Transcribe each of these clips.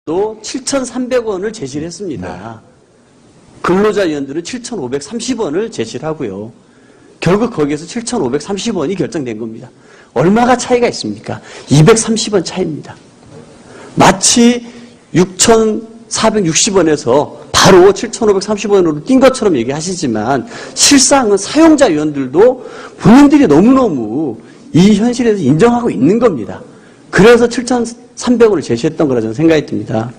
또 7,300원을 제시를 했습니다. 근로자위원들은 7,530원을 제시를 하고요. 결국 거기에서 7,530원이 결정된 겁니다. 얼마가 차이가 있습니까? 230원 차이입니다. 마치 6,460원에서 바로 7,530원으로 뛴 것처럼 얘기하시지만 실상은 사용자 위원들도 본인들이 너무너무 이 현실에서 인정하고 있는 겁니다. 그래서 7,300원을 제시했던 거라 저는 생각이 듭니다.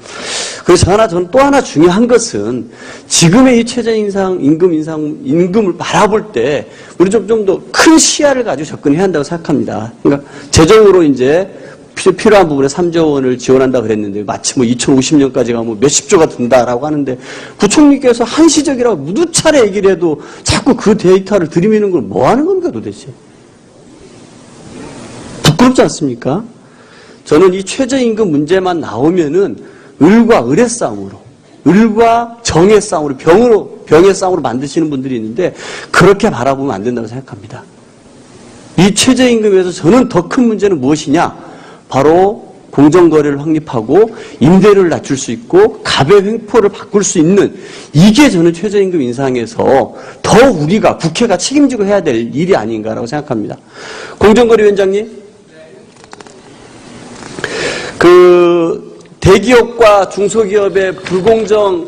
그래서 저는 또 하나 중요한 것은 지금의 이 최저임금 임금을 바라볼 때 우리 좀 더 큰 시야를 가지고 접근해야 한다고 생각합니다. 그러니까 재정으로 이제 필요한 부분에 3조 원을 지원한다고 그랬는데 마치 뭐 2050년까지 가면 몇십조가 든다라고 하는데 부총리께서 한시적이라고 무두 차례 얘기를 해도 자꾸 그 데이터를 들이미는 걸 뭐 하는 겁니까 도대체? 부끄럽지 않습니까? 저는 이 최저임금 문제만 나오면은 을과 을의 싸움으로, 을과 정의 싸움으로, 병의 싸움으로 만드시는 분들이 있는데 그렇게 바라보면 안 된다고 생각합니다. 이 최저임금에서 저는 더 큰 문제는 무엇이냐? 바로 공정거래를 확립하고 임대료를 낮출 수 있고 갑의 횡포를 바꿀 수 있는 이게 저는 최저임금 인상에서 더 우리가 국회가 책임지고 해야 될 일이 아닌가라고 생각합니다. 공정거래위원장님, 대기업과 중소기업의 불공정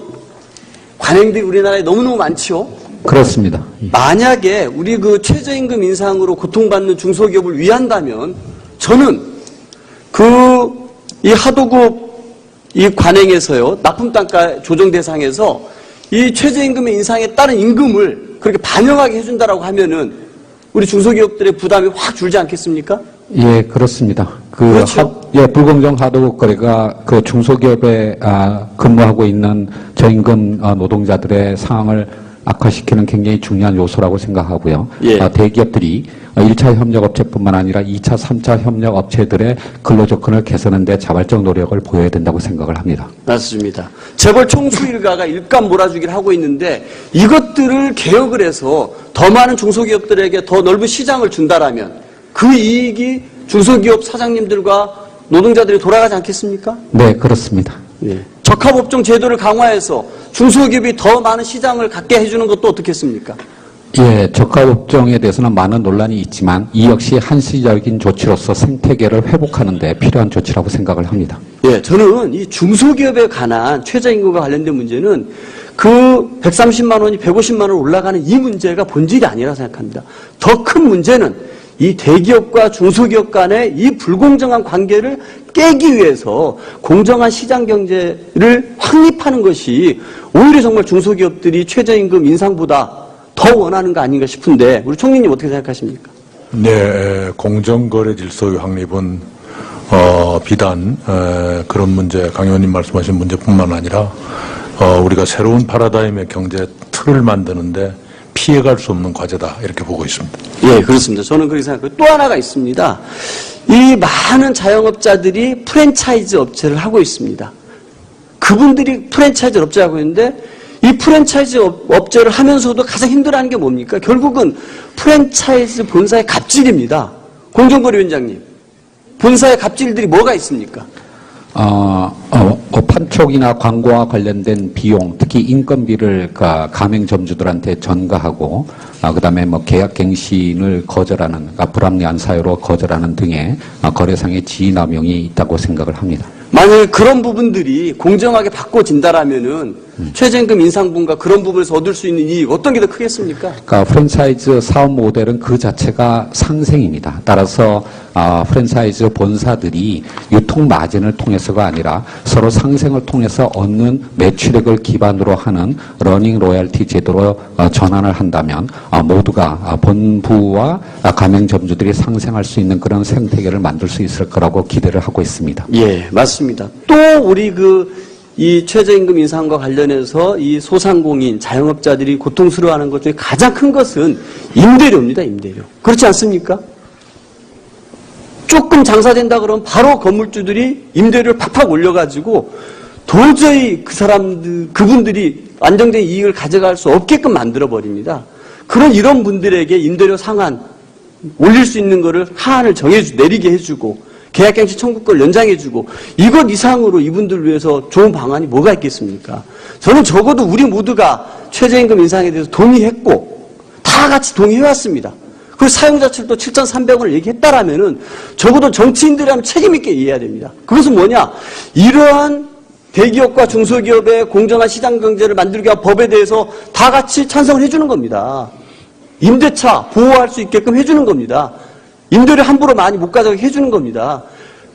관행들이 우리나라에 너무너무 많지요? 그렇습니다. 만약에 우리 그 최저임금 인상으로 고통받는 중소기업을 위한다면 저는 이 하도급 이 관행에서요, 납품 단가 조정 대상에서 이 최저임금의 인상에 따른 임금을 그렇게 반영하게 해준다라고 하면은 우리 중소기업들의 부담이 확 줄지 않겠습니까? 예, 그렇습니다. 그렇죠. 불공정 하도급 거래가 그 중소기업에 근무하고 있는 저임금 노동자들의 상황을 악화시키는 굉장히 중요한 요소라고 생각하고요. 예. 대기업들이 1차 협력업체뿐만 아니라 2차, 3차 협력업체들의 근로조건을 개선하는 데 자발적 노력을 보여야 된다고 생각을 합니다. 맞습니다. 재벌 총수 일가가 일감 몰아주기를 하고 있는데 이것들을 개혁을 해서 더 많은 중소기업들에게 더 넓은 시장을 준다라면 그 이익이 중소기업 사장님들과 노동자들이 돌아가지 않겠습니까? 네, 그렇습니다. 예. 적합업종 제도를 강화해서 중소기업이 더 많은 시장을 갖게 해주는 것도 어떻겠습니까? 예, 적합업종에 대해서는 많은 논란이 있지만 이 역시 한시적인 조치로서 생태계를 회복하는 데 필요한 조치라고 생각을 합니다. 예, 저는 이 중소기업에 관한 최저임금과 관련된 문제는 그 130만 원이 150만 원 올라가는 이 문제가 본질이 아니라 생각합니다. 더 큰 문제는 이 대기업과 중소기업 간의 이 불공정한 관계를 깨기 위해서 공정한 시장 경제를 확립하는 것이 오히려 정말 중소기업들이 최저임금 인상보다 더 원하는 거 아닌가 싶은데 우리 총리님 어떻게 생각하십니까? 네, 공정거래 질서의 확립은 비단 그런 문제, 강 의원님 말씀하신 문제뿐만 아니라 우리가 새로운 파라다임의 경제 틀을 만드는데 피해갈 수 없는 과제다 이렇게 보고 있습니다. 예, 그렇습니다. 저는 그렇게 생각해요. 또 하나가 있습니다. 이 많은 자영업자들이 프랜차이즈 업체를 하고 있습니다. 그분들이 프랜차이즈 업체를 하고 있는데 이 프랜차이즈 업체를 하면서도 가장 힘들어하는 게 뭡니까? 결국은 프랜차이즈 본사의 갑질입니다. 공정거래위원장님, 본사의 갑질들이 뭐가 있습니까? 판촉이나 광고와 관련된 비용, 특히 인건비를 가맹점주들한테 전가하고, 그다음에 계약갱신을 거절하는, 불합리한 사유로 거절하는 등의 거래상의 지위남용이 있다고 생각을 합니다. 만약에 그런 부분들이 공정하게 바꿔진다라면은 최저임금 인상분과 그런 부분에서 얻을 수 있는 이익 어떤 게 더 크겠습니까? 그러니까 프랜차이즈 사업 모델은 그 자체가 상생입니다. 따라서 프랜차이즈 본사들이 유통 마진을 통해서가 아니라 서로 상생을 통해서 얻는 매출액을 기반으로 하는 러닝 로얄티 제도로 전환을 한다면 모두가 본부와 가맹점주들이 상생할 수 있는 그런 생태계를 만들 수 있을 거라고 기대를 하고 있습니다. 예, 맞습니다. 또 우리 이 최저임금 인상과 관련해서 이 소상공인, 자영업자들이 고통스러워하는 것 중에 가장 큰 것은 임대료입니다, 임대료. 그렇지 않습니까? 조금 장사된다 그러면 바로 건물주들이 임대료를 팍팍 올려가지고 도저히 그분들이 안정된 이익을 가져갈 수 없게끔 만들어버립니다. 이런 분들에게 임대료 상한, 올릴 수 있는 거를 하한을 내리게 해주고 계약갱신 청구권을 연장해주고 이것 이상으로 이분들 위해서 좋은 방안이 뭐가 있겠습니까? 저는 적어도 우리 모두가 최저임금 인상에 대해서 동의했고 다 같이 동의해왔습니다. 그리고 사용자 측도 7,300원을 얘기했다라면은 적어도 정치인들이라면 책임있게 이해해야 됩니다. 그것은 뭐냐? 이러한 대기업과 중소기업의 공정한 시장 경제를 만들기 위한 법에 대해서 다 같이 찬성을 해주는 겁니다. 임대차 보호할 수 있게끔 해주는 겁니다. 임대료 함부로 많이 못 가져가게 해주는 겁니다.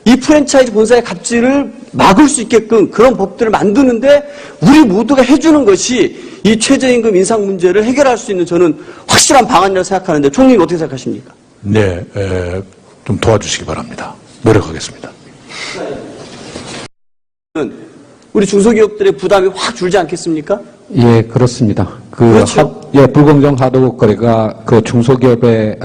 이 프랜차이즈 본사의 갑질을 막을 수 있게끔 그런 법들을 만드는데 우리 모두가 해주는 것이 이 최저임금 인상 문제를 해결할 수 있는 저는 확실한 방안이라고 생각하는데 총리님 어떻게 생각하십니까? 네, 좀 도와주시기 바랍니다. 노력하겠습니다. 우리 중소기업들의 부담이 확 줄지 않겠습니까? 예, 그렇습니다. 그렇죠. 불공정 하도급 거래가 그 중소기업에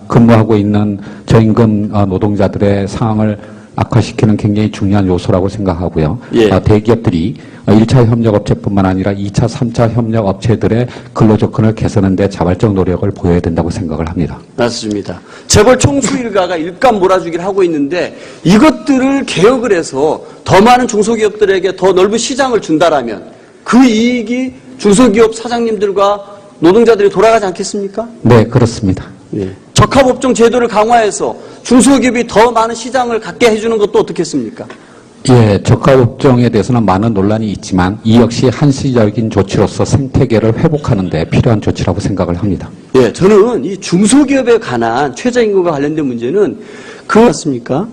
근무하고 있는 저임금 노동자들의 상황을 악화시키는 굉장히 중요한 요소라고 생각하고요. 예. 대기업들이 1차 협력업체뿐만 아니라 2차, 3차 협력업체들의 근로조건을 개선하는 데 자발적 노력을 보여야 된다고 생각을 합니다. 맞습니다. 재벌 총수 일가가 일감 몰아주기를 하고 있는데 이것들을 개혁을 해서 더 많은 중소기업들에게 더 넓은 시장을 준다라면 그 이익이 중소기업 사장님들과 노동자들이 돌아가지 않겠습니까? 네, 그렇습니다. 예. 적합업종 제도를 강화해서 중소기업이 더 많은 시장을 갖게 해주는 것도 어떻겠습니까? 예, 적합업종에 대해서는 많은 논란이 있지만 이 역시 한시적인 조치로서 생태계를 회복하는 데 필요한 조치라고 생각을 합니다. 예, 저는 이 중소기업에 관한 최저임금과 관련된 문제는 그렇습니까?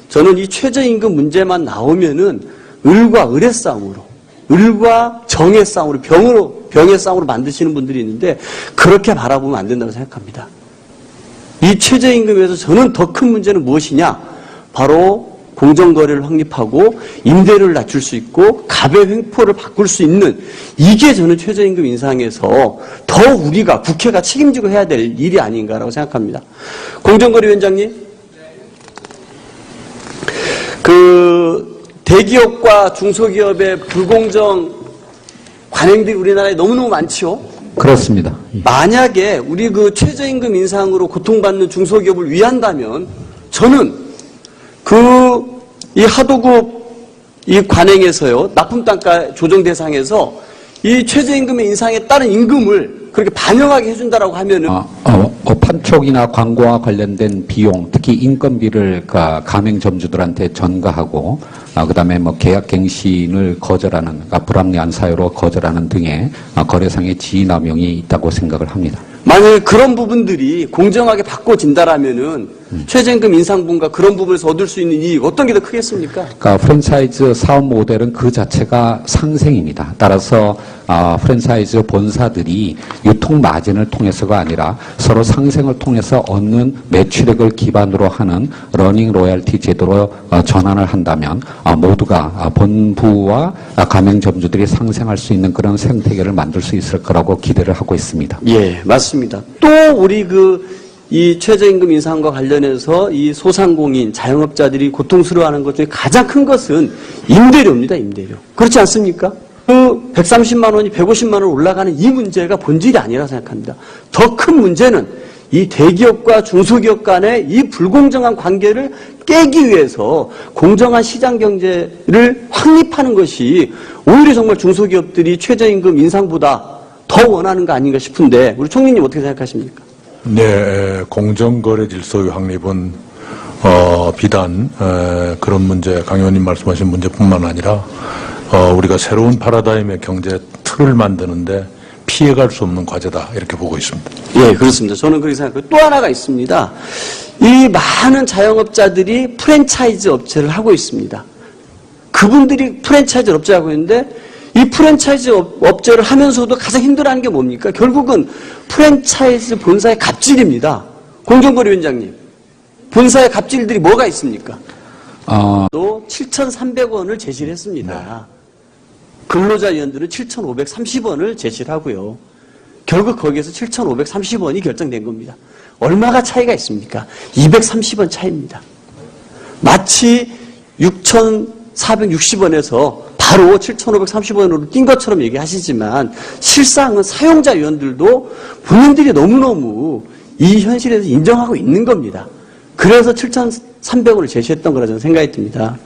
저는 이 최저임금 문제만 나오면은 을과 을의 싸움으로, 을과 정의 싸움으로, 병의 싸움으로 만드시는 분들이 있는데 그렇게 바라보면 안 된다고 생각합니다. 이 최저임금에서 저는 더 큰 문제는 무엇이냐? 바로 공정거래를 확립하고 임대료를 낮출 수 있고 갑의 횡포를 바꿀 수 있는 이게 저는 최저임금 인상에서 더 우리가 국회가 책임지고 해야 될 일이 아닌가라고 생각합니다. 공정거래위원장님, 그 대기업과 중소기업의 불공정 관행들이 우리나라에 너무너무 많지요. 그렇습니다. 만약에 우리 그 최저임금 인상으로 고통받는 중소기업을 위한다면 저는 이 하도급 이 관행에서요, 납품 단가 조정 대상에서 이 최저임금의 인상에 따른 임금을 그렇게 반영하게 해준다라고 하면은 판촉이나 광고와 관련된 비용, 특히 인건비를 가맹점주들한테 전가하고, 그다음에 계약갱신을 거절하는, 불합리한 사유로 거절하는 등의 거래상의 지위남용이 있다고 생각을 합니다. 만약에 그런 부분들이 공정하게 바꿔진다라면은 최저임금 인상분과 그런 부분에서 얻을 수 있는 이익 어떤 게 더 크겠습니까? 그러니까 프랜차이즈 사업 모델은 그 자체가 상생입니다. 따라서 프랜차이즈 본사들이 유통 마진을 통해서가 아니라 서로 상생을 통해서 얻는 매출액을 기반으로 하는 러닝 로얄티 제도로 전환을 한다면 모두가 본부와 가맹점주들이 상생할 수 있는 그런 생태계를 만들 수 있을 거라고 기대를 하고 있습니다. 예, 맞습니다. 또 우리 이 최저임금 인상과 관련해서 이 소상공인, 자영업자들이 고통스러워하는 것 중에 가장 큰 것은 임대료입니다, 임대료. 그렇지 않습니까? 그 130만 원이 150만 원 올라가는 이 문제가 본질이 아니라 생각합니다. 더 큰 문제는 이 대기업과 중소기업 간의 이 불공정한 관계를 깨기 위해서 공정한 시장 경제를 확립하는 것이 오히려 정말 중소기업들이 최저임금 인상보다 더 원하는 거 아닌가 싶은데 우리 총리님 어떻게 생각하십니까? 네, 공정거래 질서의 확립은 비단 그런 문제, 강 의원님 말씀하신 문제뿐만 아니라 우리가 새로운 파라다임의 경제 틀을 만드는데 피해갈 수 없는 과제다 이렇게 보고 있습니다. 예, 그렇습니다. 저는 그렇게 생각해요. 또 하나가 있습니다. 이 많은 자영업자들이 프랜차이즈 업체를 하고 있습니다. 그분들이 프랜차이즈 업체를 하고 있는데 이 프랜차이즈 업체를 하면서도 가장 힘들어하는 게 뭡니까? 결국은 프랜차이즈 본사의 갑질입니다. 공정거래위원장님, 본사의 갑질들이 뭐가 있습니까? 또 7,300원을 제시를 했습니다. 근로자위원들은 7,530원을 제시를 하고요. 결국 거기에서 7,530원이 결정된 겁니다. 얼마가 차이가 있습니까? 230원 차이입니다. 마치 6,460원에서 바로 7,530원으로 뛴 것처럼 얘기하시지만 실상은 사용자 위원들도 본인들이 너무너무 이 현실에서 인정하고 있는 겁니다. 그래서 7,300원을 제시했던 거라 저는 생각이 듭니다.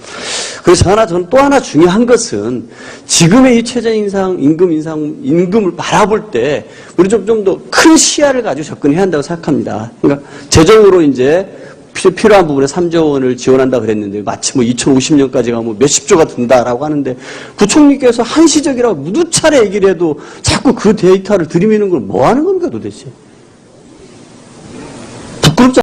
그래서 저는 또 하나 중요한 것은 지금의 이 최저임금 임금을 바라볼 때 우리 좀 더 큰 시야를 가지고 접근해야 한다고 생각합니다. 그러니까 재정으로 이제 필요한 부분에 3조 원을 지원한다고 그랬는데 마치 뭐 2050년까지 가면 몇십조가 든다라고 하는데 부총리께서 한시적이라고 무두 차례 얘기를 해도 자꾸 그 데이터를 들이미는 걸 뭐 하는 겁니까 도대체? 부끄럽지